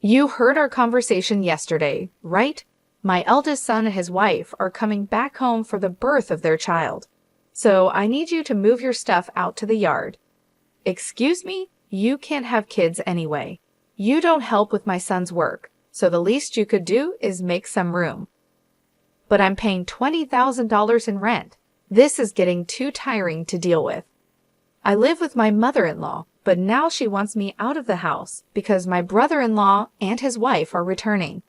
You heard our conversation yesterday, right? My eldest son and his wife are coming back home for the birth of their child. So I need you to move your stuff out to the yard. Excuse me? You can't have kids anyway. You don't help with my son's work, so the least you could do is make some room. But I'm paying $20,000 in rent. This is getting too tiring to deal with. I live with my mother-in-law, but now she wants me out of the house because my brother-in-law and his wife are returning.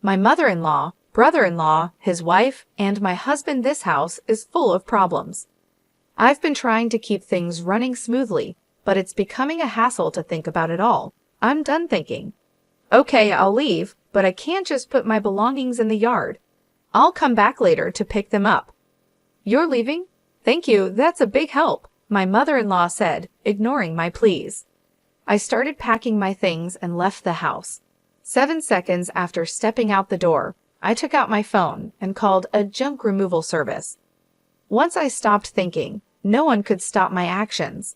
My mother-in-law, brother-in-law, his wife, and my husband. This house is full of problems. I've been trying to keep things running smoothly, but it's becoming a hassle to think about it all. I'm done thinking. Okay, I'll leave, but I can't just put my belongings in the yard. I'll come back later to pick them up. You're leaving? Thank you, that's a big help, my mother-in-law said, ignoring my pleas. I started packing my things and left the house. 7 seconds after stepping out the door, I took out my phone and called a junk removal service. Once I stopped thinking, no one could stop my actions.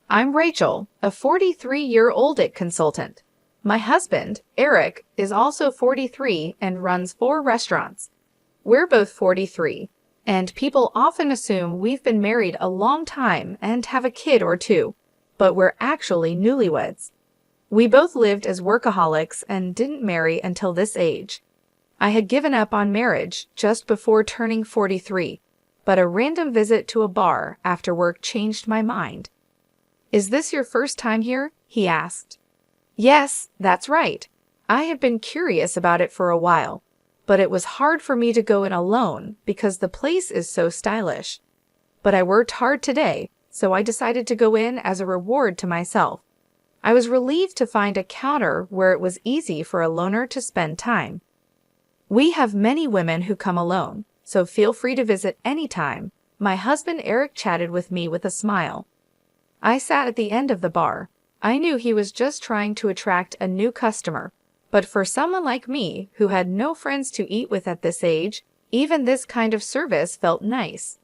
I'm Rachel, a 43-year-old IT consultant. My husband, Eric, is also 43 and runs 4 restaurants. We're both 43, and people often assume we've been married a long time and have a kid or two, but we're actually newlyweds. We both lived as workaholics and didn't marry until this age. I had given up on marriage just before turning 43, but a random visit to a bar after work changed my mind. Is this your first time here? He asked. Yes, that's right. I have been curious about it for a while, but it was hard for me to go in alone because the place is so stylish. But I worked hard today, so I decided to go in as a reward to myself. I was relieved to find a counter where it was easy for a loner to spend time. We have many women who come alone, so feel free to visit anytime. My husband Eric chatted with me with a smile. I sat at the end of the bar. I knew he was just trying to attract a new customer, but for someone like me who had no friends to eat with at this age, even this kind of service felt nice.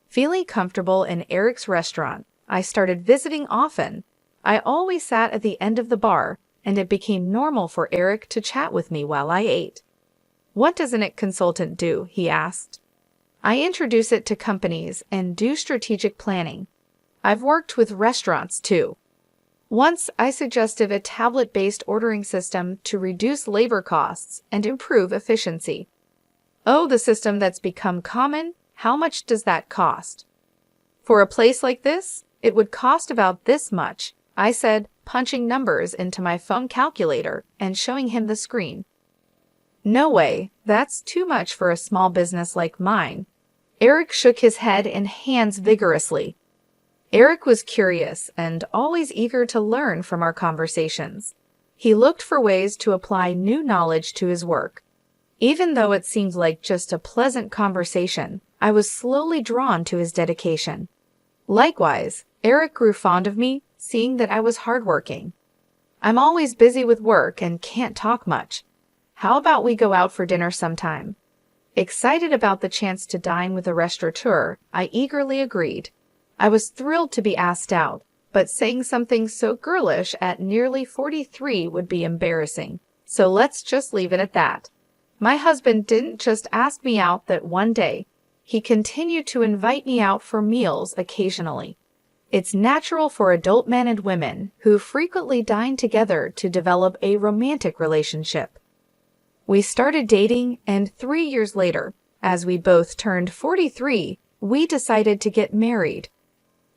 Feeling comfortable in Eric's restaurant, I started visiting often. I always sat at the end of the bar, and it became normal for Eric to chat with me while I ate. What does an IT consultant do? He asked. I introduce it to companies and do strategic planning. I've worked with restaurants too. Once I suggested a tablet-based ordering system to reduce labor costs and improve efficiency. Oh, the system that's become common? How much does that cost? For a place like this, it would cost about this much, I said, punching numbers into my phone calculator and showing him the screen. No way, that's too much for a small business like mine. Eric shook his head and hands vigorously. Eric was curious and always eager to learn from our conversations. He looked for ways to apply new knowledge to his work. Even though it seemed like just a pleasant conversation, I was slowly drawn to his dedication. Likewise, Eric grew fond of me, seeing that I was hardworking. I'm always busy with work and can't talk much. How about we go out for dinner sometime? Excited about the chance to dine with a restaurateur, I eagerly agreed. I was thrilled to be asked out, but saying something so girlish at nearly 43 would be embarrassing, so let's just leave it at that. My husband didn't just ask me out that one day. He continued to invite me out for meals occasionally. It's natural for adult men and women who frequently dine together to develop a romantic relationship. We started dating, and 3 years later, as we both turned 43, we decided to get married.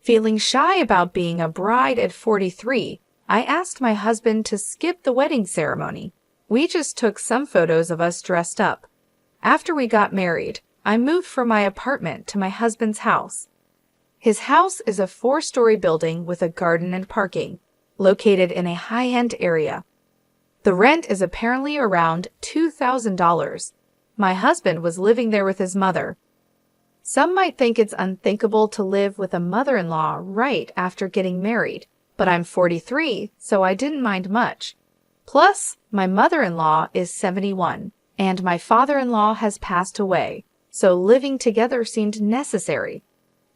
Feeling shy about being a bride at 43, I asked my husband to skip the wedding ceremony. We just took some photos of us dressed up. After we got married, I moved from my apartment to my husband's house. His house is a 4-story building with a garden and parking, located in a high-end area. The rent is apparently around $2,000. My husband was living there with his mother. Some might think it's unthinkable to live with a mother-in-law right after getting married, but I'm 43, so I didn't mind much. Plus, my mother-in-law is 71, and my father-in-law has passed away, so living together seemed necessary.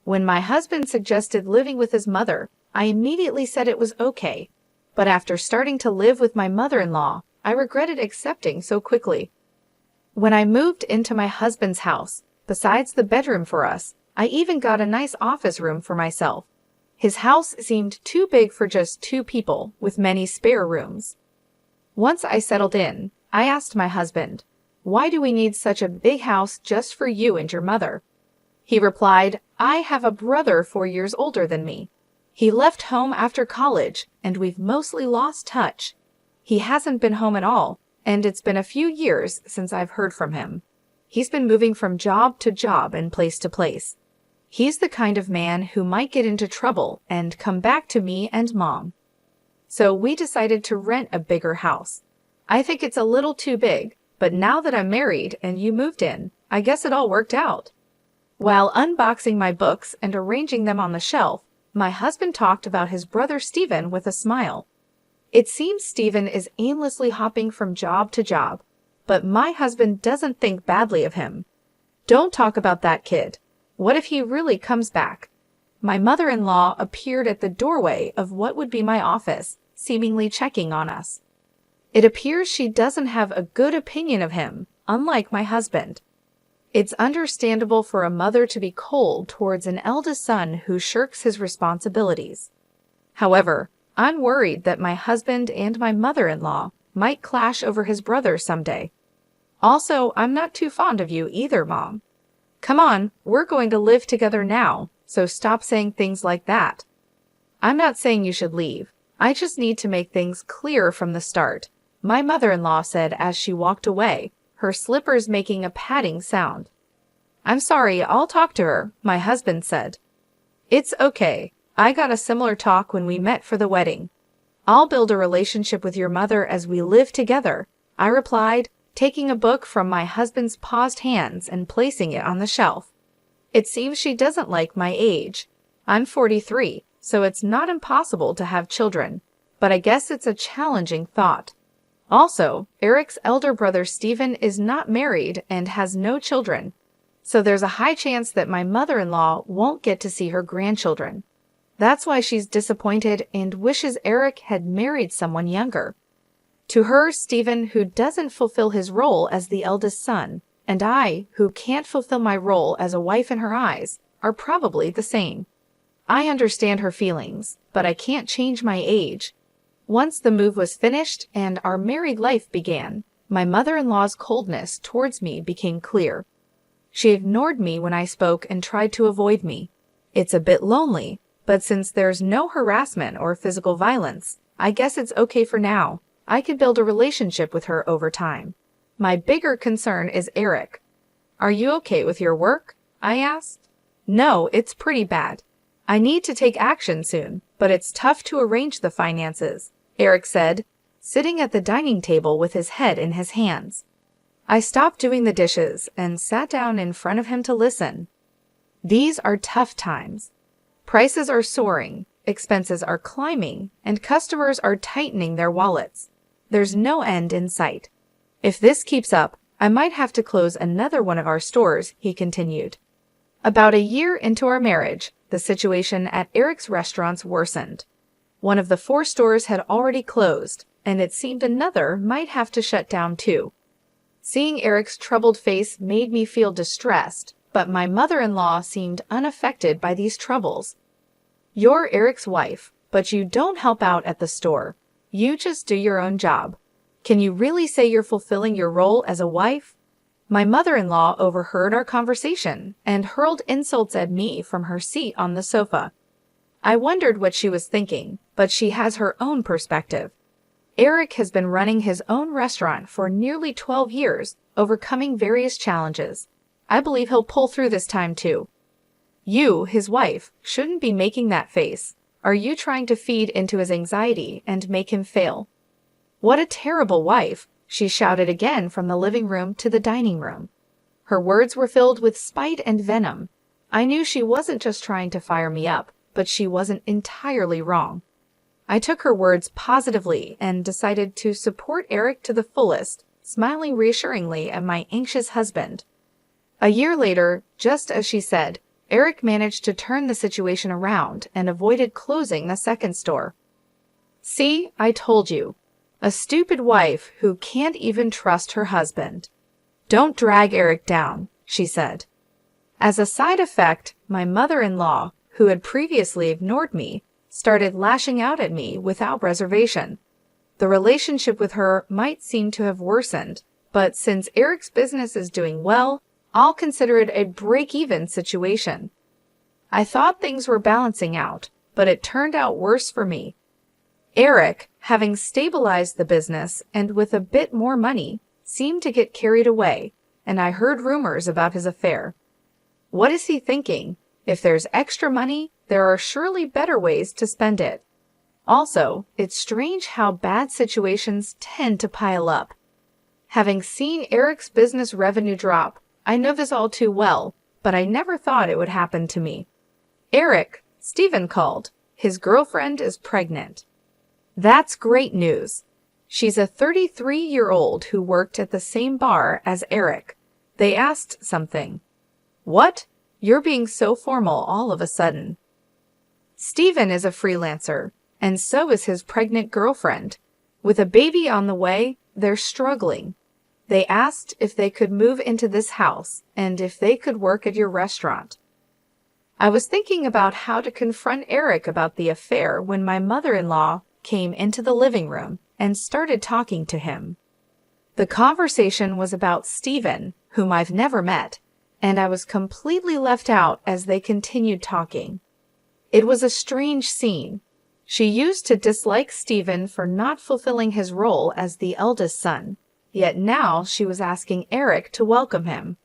When my husband suggested living with his mother, I immediately said it was okay. But after starting to live with my mother-in-law, I regretted accepting so quickly. When I moved into my husband's house, besides the bedroom for us, I even got a nice office room for myself. His house seemed too big for just 2 people, with many spare rooms. Once I settled in, I asked my husband, "Why do we need such a big house just for you and your mother?" He replied, "I have a brother 4 years older than me. He left home after college, and we've mostly lost touch. He hasn't been home at all, and it's been a few years since I've heard from him. He's been moving from job to job and place to place. He's the kind of man who might get into trouble and come back to me and Mom. So we decided to rent a bigger house. I think it's a little too big, but now that I'm married and you moved in, I guess it all worked out." While unboxing my books and arranging them on the shelf, my husband talked about his brother Stephen with a smile. It seems Stephen is aimlessly hopping from job to job, but my husband doesn't think badly of him. "Don't talk about that kid. What if he really comes back?" My mother-in-law appeared at the doorway of what would be my office, seemingly checking on us. It appears she doesn't have a good opinion of him, unlike my husband. It's understandable for a mother to be cold towards an eldest son who shirks his responsibilities. However, I'm worried that my husband and my mother-in-law might clash over his brother someday. Also, I'm not too fond of you either, Mom. Come on, we're going to live together now, so stop saying things like that. I'm not saying you should leave. I just need to make things clear from the start, my mother-in-law said as she walked away, her slippers making a padding sound. "I'm sorry, I'll talk to her," my husband said. "It's okay. I got a similar talk when we met for the wedding. I'll build a relationship with your mother as we live together," I replied, taking a book from my husband's paused hands and placing it on the shelf. It seems she doesn't like my age. I'm 43, so it's not impossible to have children, but I guess it's a challenging thought. Also, Eric's elder brother Stephen is not married and has no children, so there's a high chance that my mother-in-law won't get to see her grandchildren. That's why she's disappointed and wishes Eric had married someone younger. To her, Stephen, who doesn't fulfill his role as the eldest son, and I, who can't fulfill my role as a wife in her eyes, are probably the same. I understand her feelings, but I can't change my age. Once the move was finished and our married life began, my mother-in-law's coldness towards me became clear. She ignored me when I spoke and tried to avoid me. It's a bit lonely, but since there's no harassment or physical violence, I guess it's okay for now. I can build a relationship with her over time. My bigger concern is Eric. "Are you okay with your work?" I asked. "No, it's pretty bad. I need to take action soon, but it's tough to arrange the finances," Eric said, sitting at the dining table with his head in his hands. I stopped doing the dishes and sat down in front of him to listen. These are tough times. Prices are soaring, expenses are climbing, and customers are tightening their wallets. There's no end in sight. "If this keeps up, I might have to close another one of our stores," he continued. About a year into our marriage, the situation at Eric's restaurants worsened. One of the 4 stores had already closed, and it seemed another might have to shut down too. Seeing Eric's troubled face made me feel distressed, but my mother-in-law seemed unaffected by these troubles. "You're Eric's wife, but you don't help out at the store. You just do your own job. Can you really say you're fulfilling your role as a wife?" My mother-in-law overheard our conversation and hurled insults at me from her seat on the sofa. I wondered what she was thinking, but she has her own perspective. Eric has been running his own restaurant for nearly 12 years, overcoming various challenges. I believe he'll pull through this time too. You, his wife, shouldn't be making that face. Are you trying to feed into his anxiety and make him fail? "What a terrible wife," she shouted again from the living room to the dining room. Her words were filled with spite and venom. I knew she wasn't just trying to fire me up, but she wasn't entirely wrong. I took her words positively and decided to support Eric to the fullest, smiling reassuringly at my anxious husband. A year later, just as she said, Eric managed to turn the situation around and avoided closing the second store. "See, I told you. A stupid wife who can't even trust her husband. Don't drag Eric down, she said. As a side effect, my mother-in-law, who had previously ignored me, started lashing out at me without reservation. The relationship with her might seem to have worsened, but since Eric's business is doing well, I'll consider it a break-even situation. I thought things were balancing out, but it turned out worse for me. Eric, having stabilized the business and with a bit more money, seemed to get carried away, and I heard rumors about his affair. What is he thinking? If there's extra money, there are surely better ways to spend it. Also, it's strange how bad situations tend to pile up. Having seen Eric's business revenue drop, I know this all too well, but I never thought it would happen to me. Eric, Stephen called. His girlfriend is pregnant. That's great news. She's a 33-year-old who worked at the same bar as Eric. They asked something. What? You're being so formal all of a sudden. Stephen is a freelancer, and so is his pregnant girlfriend. With a baby on the way, they're struggling. They asked if they could move into this house and if they could work at your restaurant. I was thinking about how to confront Eric about the affair when my mother-in-law came into the living room and started talking to him. The conversation was about Stephen, whom I've never met, and I was completely left out as they continued talking. It was a strange scene. She used to dislike Stephen for not fulfilling his role as the eldest son, yet now she was asking Eric to welcome him.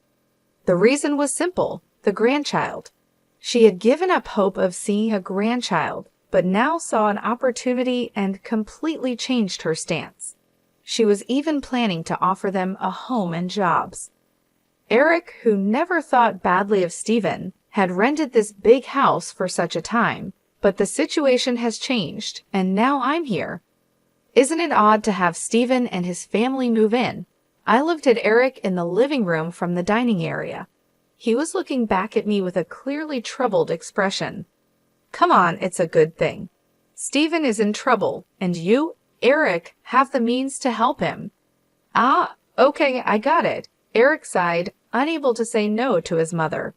The reason was simple, the grandchild. She had given up hope of seeing a grandchild, but now saw an opportunity and completely changed her stance. She was even planning to offer them a home and jobs. Eric, who never thought badly of Stephen, had rented this big house for such a time, but the situation has changed, and now I'm here. Isn't it odd to have Stephen and his family move in? I looked at Eric in the living room from the dining area. He was looking back at me with a clearly troubled expression. Come on, it's a good thing. Stephen is in trouble, and you, Eric, have the means to help him. Ah, okay, I got it. Eric sighed, unable to say no to his mother.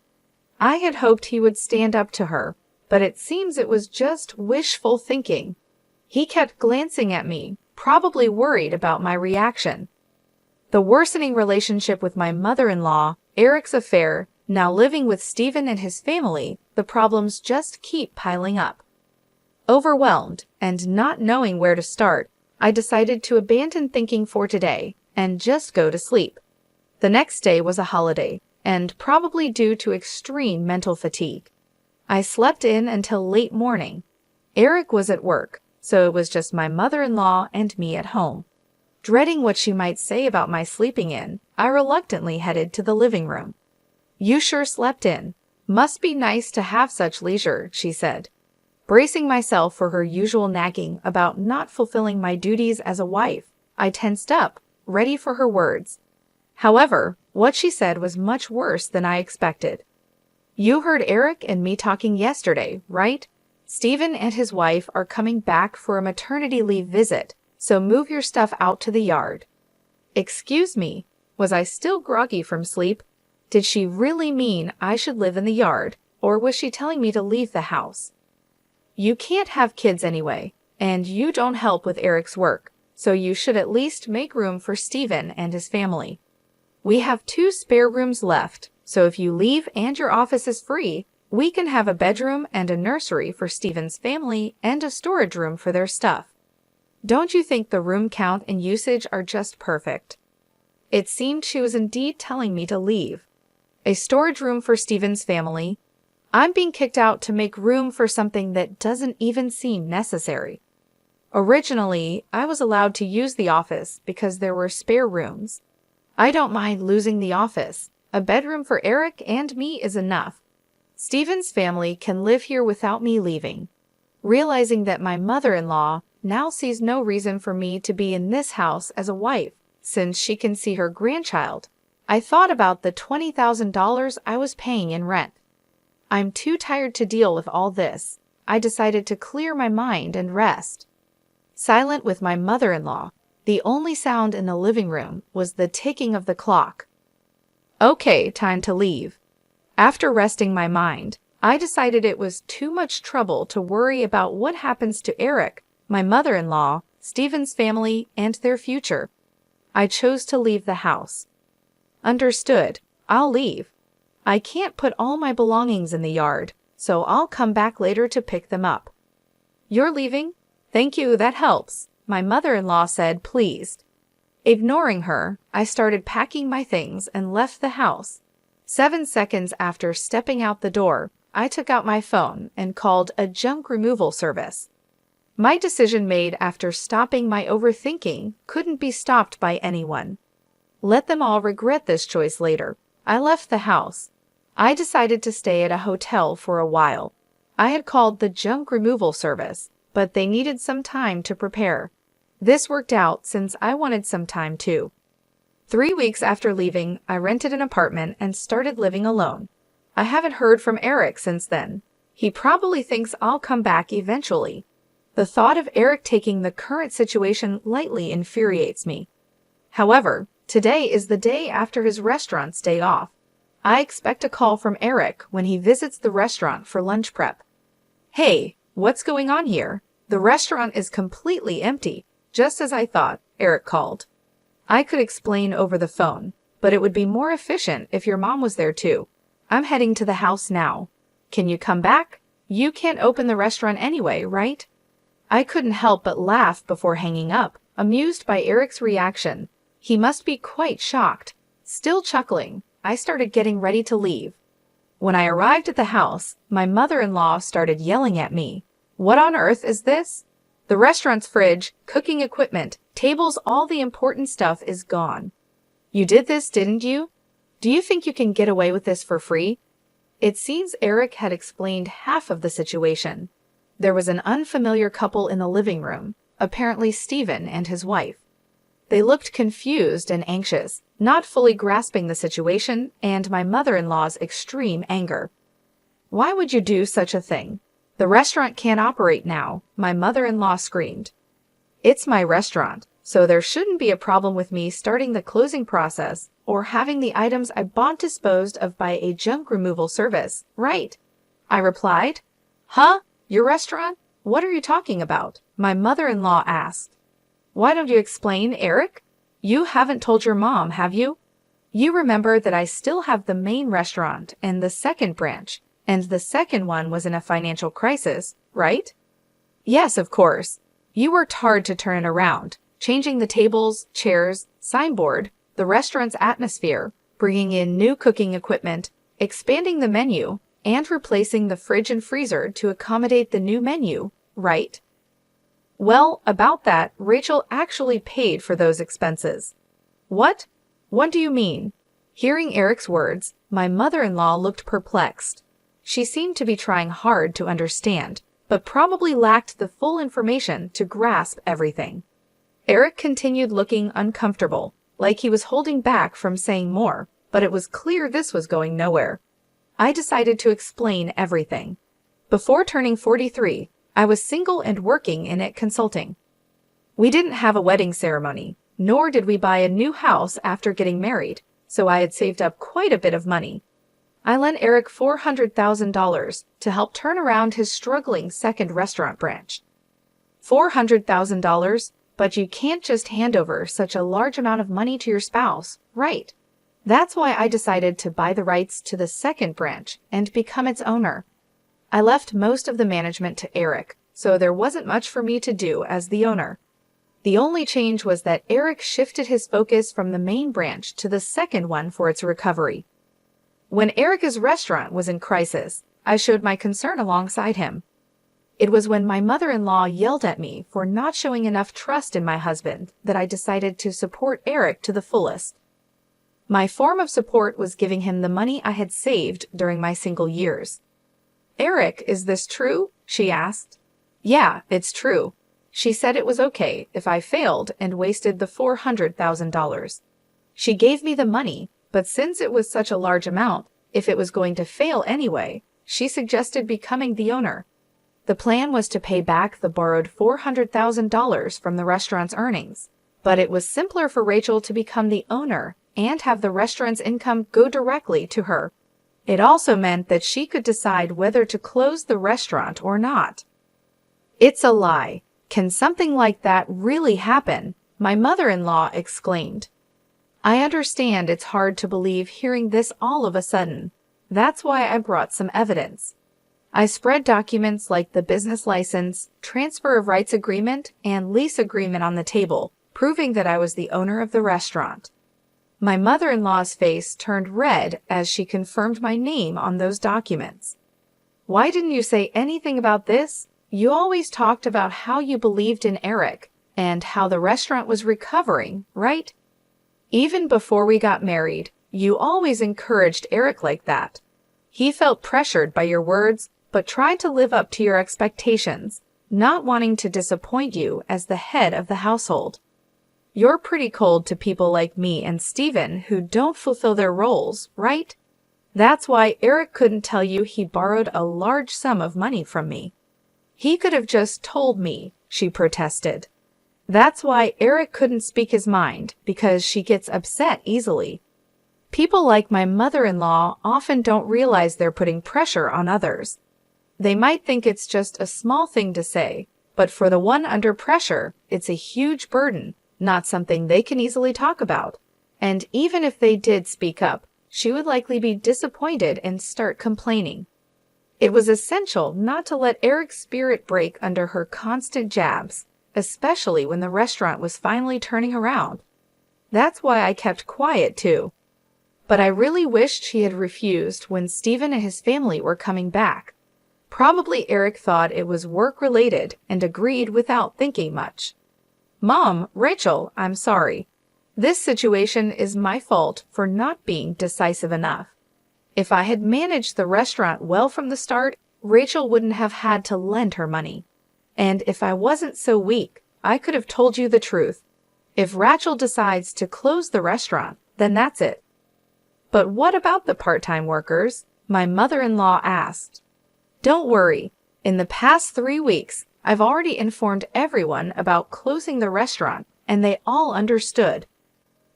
I had hoped he would stand up to her, but it seems it was just wishful thinking. He kept glancing at me, probably worried about my reaction. The worsening relationship with my mother-in-law, Eric's affair, now living with Stephen and his family, the problems just keep piling up. Overwhelmed and not knowing where to start, I decided to abandon thinking for today and just go to sleep. The next day was a holiday, and probably due to extreme mental fatigue. I slept in until late morning. Eric was at work, so it was just my mother-in-law and me at home. Dreading what she might say about my sleeping in, I reluctantly headed to the living room. You sure slept in. Must be nice to have such leisure, she said. Bracing myself for her usual nagging about not fulfilling my duties as a wife, I tensed up, ready for her words. However, what she said was much worse than I expected. You heard Eric and me talking yesterday, right? Stephen and his wife are coming back for a maternity leave visit, so move your stuff out to the yard. Excuse me, was I still groggy from sleep? Did she really mean I should live in the yard, or was she telling me to leave the house? You can't have kids anyway, and you don't help with Eric's work, so you should at least make room for Stephen and his family. We have 2 spare rooms left, so if you leave and your office is free, we can have a bedroom and a nursery for Stephen's family and a storage room for their stuff. Don't you think the room count and usage are just perfect? It seemed she was indeed telling me to leave. A storage room for Stephen's family. I'm being kicked out to make room for something that doesn't even seem necessary. Originally, I was allowed to use the office because there were spare rooms. I don't mind losing the office. A bedroom for Eric and me is enough. Stephen's family can live here without me leaving. Realizing that my mother-in-law now sees no reason for me to be in this house as a wife, since she can see her grandchild, I thought about the $20,000 I was paying in rent. I'm too tired to deal with all this. I decided to clear my mind and rest. Silent with my mother-in-law, The only sound in the living room was the ticking of the clock. Okay, time to leave. After resting my mind, I decided it was too much trouble to worry about what happens to Eric, my mother-in-law, Stephen's family, and their future. I chose to leave the house. Understood. I'll leave. I can't put all my belongings in the yard, so I'll come back later to pick them up. You're leaving? Thank you, that helps, my mother-in-law said, pleased. Ignoring her, I started packing my things and left the house. 7 seconds after stepping out the door, I took out my phone and called a junk removal service. My decision made after stopping my overthinking couldn't be stopped by anyone. Let them all regret this choice later. I left the house. I decided to stay at a hotel for a while. I had called the junk removal service, but they needed some time to prepare. This worked out since I wanted some time too. 3 weeks after leaving, I rented an apartment and started living alone. I haven't heard from Eric since then. He probably thinks I'll come back eventually. The thought of Eric taking the current situation lightly infuriates me. However, today is the day after his restaurant's day off. I expect a call from Eric when he visits the restaurant for lunch prep. Hey, what's going on here? The restaurant is completely empty, just as I thought, Eric called. I could explain over the phone, but it would be more efficient if your mom was there too. I'm heading to the house now. Can you come back? You can't open the restaurant anyway, right? I couldn't help but laugh before hanging up, amused by Eric's reaction. He must be quite shocked. Still chuckling, I started getting ready to leave. When I arrived at the house, my mother-in-law started yelling at me. What on earth is this? The restaurant's fridge, cooking equipment, tables, all the important stuff is gone. You did this, didn't you? Do you think you can get away with this for free? It seems Eric had explained half of the situation. There was an unfamiliar couple in the living room, apparently Stephen and his wife. They looked confused and anxious, not fully grasping the situation and my mother-in-law's extreme anger. Why would you do such a thing? The restaurant can't operate now, my mother-in-law screamed. It's my restaurant, so there shouldn't be a problem with me starting the closing process or having the items I bought disposed of by a junk removal service, right? I replied. Huh? Your restaurant? What are you talking about? My mother-in-law asked. Why don't you explain, Eric? You haven't told your mom, have you? You remember that I still have the main restaurant and the second branch, and the second one was in a financial crisis, right? Yes, of course. You worked hard to turn it around, changing the tables, chairs, signboard, the restaurant's atmosphere, bringing in new cooking equipment, expanding the menu, and replacing the fridge and freezer to accommodate the new menu, right? Well, about that, Rachel actually paid for those expenses. What? What do you mean? Hearing Eric's words, my mother-in-law looked perplexed. She seemed to be trying hard to understand, but probably lacked the full information to grasp everything. Eric continued looking uncomfortable, like he was holding back from saying more, but it was clear this was going nowhere. I decided to explain everything. Before turning 43, I was single and working in it consulting. We didn't have a wedding ceremony, nor did we buy a new house after getting married, so I had saved up quite a bit of money. I lent Eric $400,000 to help turn around his struggling second restaurant branch. $400,000, but you can't just hand over such a large amount of money to your spouse, right? That's why I decided to buy the rights to the second branch and become its owner. I left most of the management to Eric, so there wasn't much for me to do as the owner. The only change was that Eric shifted his focus from the main branch to the second one for its recovery. When Eric's restaurant was in crisis, I showed my concern alongside him. It was when my mother-in-law yelled at me for not showing enough trust in my husband that I decided to support Eric to the fullest. My form of support was giving him the money I had saved during my single years. Eric, is this true? She asked. Yeah, it's true. She said it was okay if I failed and wasted the $400,000. She gave me the money, but since it was such a large amount, if it was going to fail anyway, she suggested becoming the owner. The plan was to pay back the borrowed $400,000 from the restaurant's earnings. But it was simpler for Rachel to become the owner and have the restaurant's income go directly to her. It also meant that she could decide whether to close the restaurant or not. It's a lie. Can something like that really happen? My mother-in-law exclaimed. I understand it's hard to believe hearing this all of a sudden. That's why I brought some evidence. I spread documents like the business license, transfer of rights agreement, and lease agreement on the table, proving that I was the owner of the restaurant. My mother-in-law's face turned red as she confirmed my name on those documents. Why didn't you say anything about this? You always talked about how you believed in Eric and how the restaurant was recovering, right? Even before we got married, you always encouraged Eric like that. He felt pressured by your words, but tried to live up to your expectations, not wanting to disappoint you as the head of the household. You're pretty cold to people like me and Steven who don't fulfill their roles, right? That's why Eric couldn't tell you he borrowed a large sum of money from me. He could have just told me, she protested. That's why Eric couldn't speak his mind, because she gets upset easily. People like my mother-in-law often don't realize they're putting pressure on others. They might think it's just a small thing to say, but for the one under pressure, it's a huge burden, not something they can easily talk about. And even if they did speak up, she would likely be disappointed and start complaining. It was essential not to let Eric's spirit break under her constant jabs, especially when the restaurant was finally turning around. That's why I kept quiet too. But I really wished she had refused when Steven and his family were coming back. Probably Eric thought it was work-related and agreed without thinking much. Mom, Rachel, I'm sorry. This situation is my fault for not being decisive enough. If I had managed the restaurant well from the start, Rachel wouldn't have had to lend her money. And if I wasn't so weak, I could have told you the truth. If Rachel decides to close the restaurant, then that's it. But what about the part-time workers? My mother-in-law asked. Don't worry. In the past 3 weeks, I've already informed everyone about closing the restaurant, and they all understood.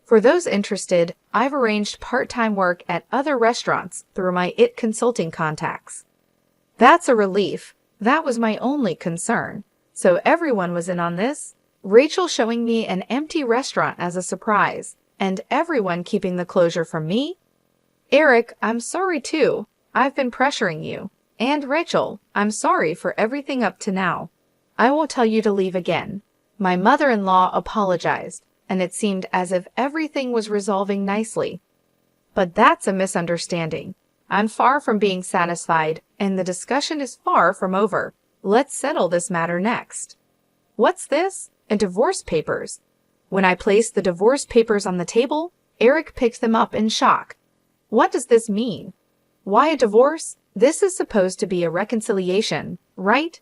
For those interested, I've arranged part-time work at other restaurants through my IT consulting contacts. That's a relief. That was my only concern. So everyone was in on this. Rachel showing me an empty restaurant as a surprise, and everyone keeping the closure from me? Eric, I'm sorry too. I've been pressuring you. And Rachel, I'm sorry for everything up to now. I won't tell you to leave again. My mother-in-law apologized, and it seemed as if everything was resolving nicely. But that's a misunderstanding. I'm far from being satisfied, and the discussion is far from over. Let's settle this matter next. What's this? A divorce papers. When I placed the divorce papers on the table, Eric picked them up in shock. What does this mean? Why a divorce? This is supposed to be a reconciliation, right?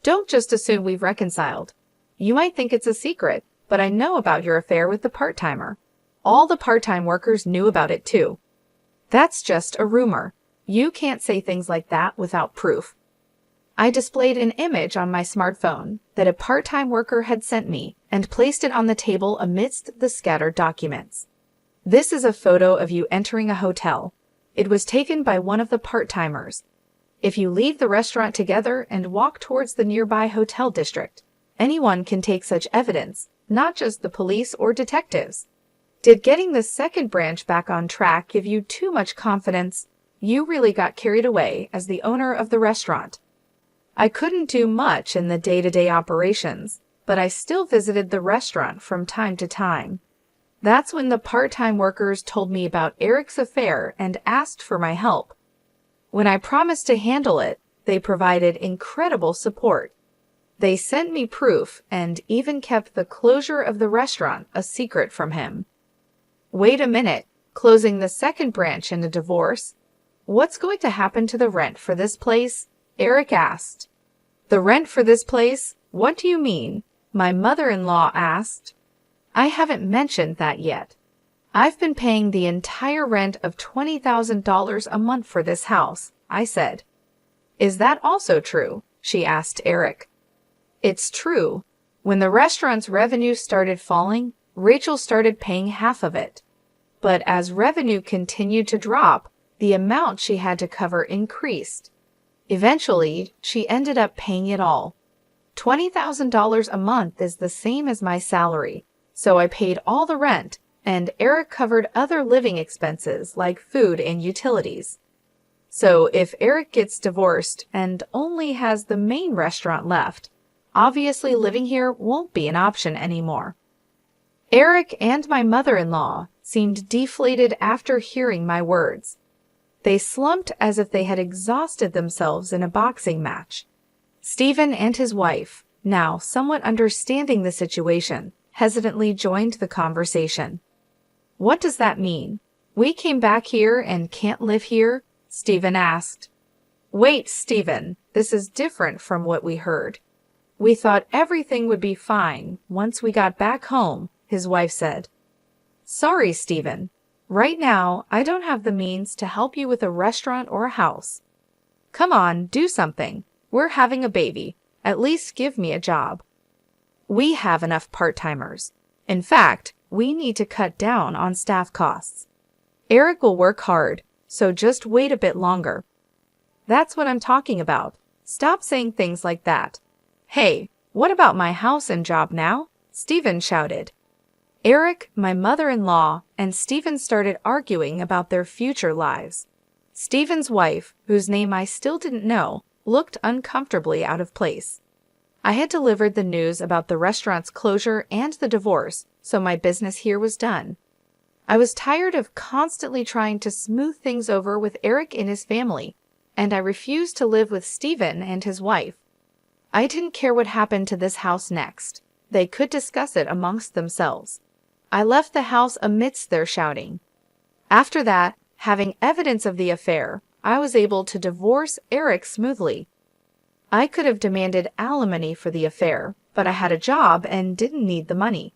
Don't just assume we've reconciled. You might think it's a secret, but I know about your affair with the part-timer. All the part-time workers knew about it too. That's just a rumor. You can't say things like that without proof. I displayed an image on my smartphone that a part-time worker had sent me and placed it on the table amidst the scattered documents. This is a photo of you entering a hotel. It was taken by one of the part-timers. If you leave the restaurant together and walk towards the nearby hotel district, anyone can take such evidence, not just the police or detectives. Did getting the second branch back on track give you too much confidence? You really got carried away as the owner of the restaurant. I couldn't do much in the day-to-day operations, but I still visited the restaurant from time to time. That's when the part-time workers told me about Eric's affair and asked for my help. When I promised to handle it, they provided incredible support. They sent me proof and even kept the closure of the restaurant a secret from him. Wait a minute, closing the second branch in a divorce? What's going to happen to the rent for this place? Eric asked. The rent for this place? What do you mean? My mother-in-law asked. I haven't mentioned that yet. I've been paying the entire rent of $20,000 a month for this house, I said. Is that also true? She asked Eric. It's true. When the restaurant's revenue started falling, Rachel started paying half of it. But as revenue continued to drop, the amount she had to cover increased. Eventually, she ended up paying it all. $20,000 a month is the same as my salary, so I paid all the rent, and Eric covered other living expenses like food and utilities. So if Eric gets divorced and only has the main restaurant left, obviously living here won't be an option anymore. Eric and my mother-in-law seemed deflated after hearing my words. They slumped as if they had exhausted themselves in a boxing match. Stephen and his wife, now somewhat understanding the situation, hesitantly joined the conversation. "What does that mean? We came back here and can't live here?" Stephen asked. "Wait, Stephen, this is different from what we heard. We thought everything would be fine once we got back home," his wife said. "Sorry, Stephen. Right now, I don't have the means to help you with a restaurant or a house. Come on, do something. We're having a baby. At least give me a job. We have enough part-timers. In fact, we need to cut down on staff costs. Eric will work hard, so just wait a bit longer." "That's what I'm talking about. Stop saying things like that." "Hey, what about my house and job now?" Stephen shouted. Eric, my mother-in-law, and Stephen started arguing about their future lives. Stephen's wife, whose name I still didn't know, looked uncomfortably out of place. I had delivered the news about the restaurant's closure and the divorce, so my business here was done. I was tired of constantly trying to smooth things over with Eric and his family, and I refused to live with Stephen and his wife. I didn't care what happened to this house next. They could discuss it amongst themselves. I left the house amidst their shouting. After that, having evidence of the affair, I was able to divorce Eric smoothly. I could have demanded alimony for the affair, but I had a job and didn't need the money.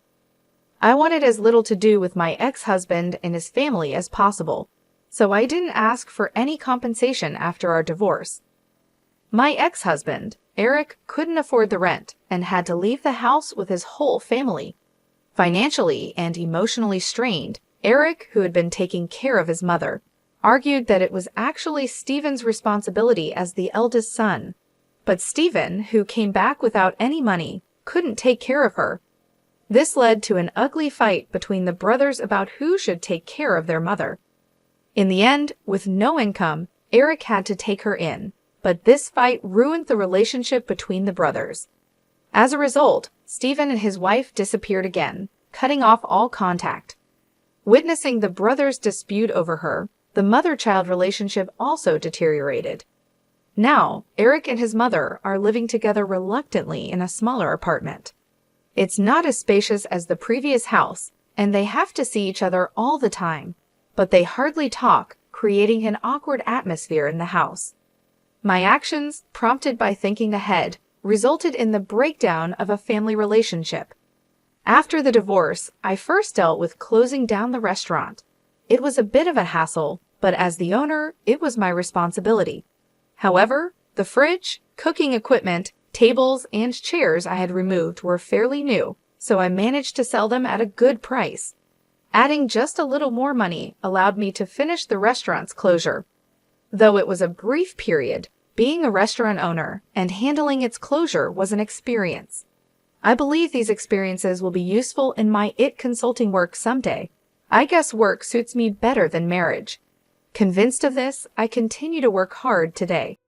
I wanted as little to do with my ex-husband and his family as possible, so I didn't ask for any compensation after our divorce. My ex-husband, Eric, couldn't afford the rent and had to leave the house with his whole family. Financially and emotionally strained, Eric, who had been taking care of his mother, argued that it was actually Stephen's responsibility as the eldest son. But Stephen, who came back without any money, couldn't take care of her. This led to an ugly fight between the brothers about who should take care of their mother. In the end, with no income, Eric had to take her in, but this fight ruined the relationship between the brothers. As a result, Stephen and his wife disappeared again, cutting off all contact. Witnessing the brothers' dispute over her, the mother-child relationship also deteriorated. Now, Eric and his mother are living together reluctantly in a smaller apartment. It's not as spacious as the previous house, and they have to see each other all the time, but they hardly talk, creating an awkward atmosphere in the house. My actions, prompted by thinking ahead, resulted in the breakdown of a family relationship. After the divorce, I first dealt with closing down the restaurant. It was a bit of a hassle, but as the owner, it was my responsibility. However, the fridge, cooking equipment, tables, and chairs I had removed were fairly new, so I managed to sell them at a good price. Adding just a little more money allowed me to finish the restaurant's closure. Though it was a brief period, being a restaurant owner and handling its closure was an experience. I believe these experiences will be useful in my IT consulting work someday. I guess work suits me better than marriage. Convinced of this, I continue to work hard today.